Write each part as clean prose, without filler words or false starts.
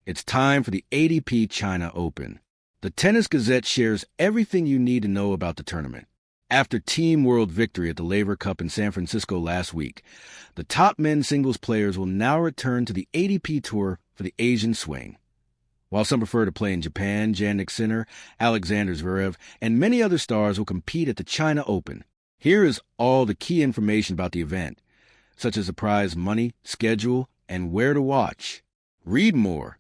It's time for the ATP China Open. The Tennis Gazette shares everything you need to know about the tournament. After Team World victory at the Laver Cup in San Francisco last week, the top men's singles players will now return to the ATP Tour for the Asian swing. While some prefer to play in Japan, Jannik Sinner, Alexander Zverev, and many other stars will compete at the China Open. Here is all the key information about the event, such as the prize money, schedule, and where to watch. Read more.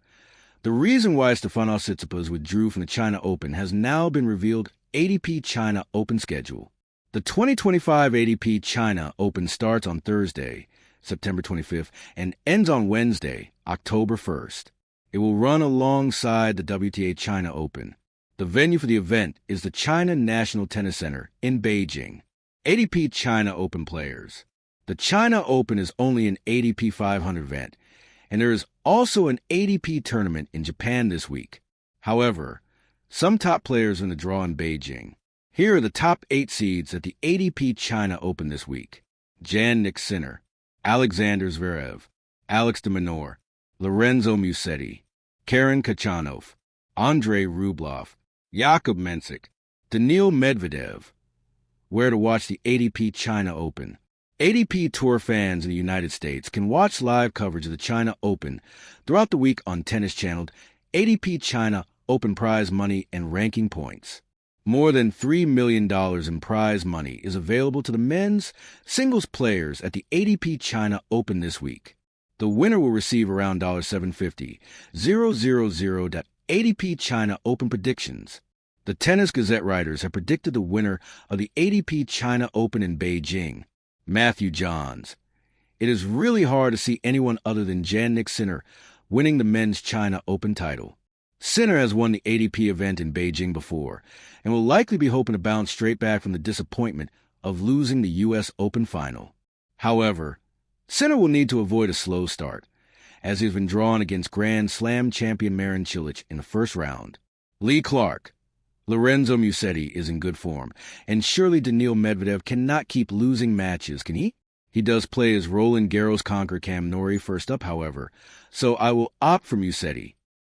The reason why Stefanos Tsitsipas withdrew from the China Open has now been revealed. ATP China Open schedule. The 2025 ATP China Open starts on Thursday, September 25th, and ends on Wednesday, October 1st. It will run alongside the WTA China Open. The venue for the event is the China National Tennis Center in Beijing. ATP China Open players. The China Open is only an ATP 500 event, and there is also an ATP tournament in Japan this week. However, some top players are in the draw in Beijing. Here are the top 8 seeds at the ATP China Open this week. Jannik Sinner, Alexander Zverev, Alex de Minaur, Lorenzo Musetti, Karen Khachanov, Andrei Rublev, Jakub Mensik, Daniil Medvedev. Where to watch the ATP China Open. ATP Tour fans in the United States can watch live coverage of the China Open throughout the week on Tennis Channel, ATP China Open prize money and ranking points. More than $3 million in prize money is available to the men's singles players at the ATP China Open this week. The winner will receive around $750. 000. ATP China Open predictions. The Tennis Gazette writers have predicted the winner of the ATP China Open in Beijing, Matthew Johns. It is really hard to see anyone other than Jannik Sinner winning the men's China Open title. Sinner has won the ATP event in Beijing before and will likely be hoping to bounce straight back from the disappointment of losing the U.S. Open final. However, Sinner will need to avoid a slow start, as he has been drawn against Grand Slam champion Marin Cilic in the first round. Lee Clark. Lorenzo Musetti is in good form, and surely Daniil Medvedev cannot keep losing matches, can he? He does play his Roland Garros conqueror Cam Norrie first up, however, so I will opt for Musetti.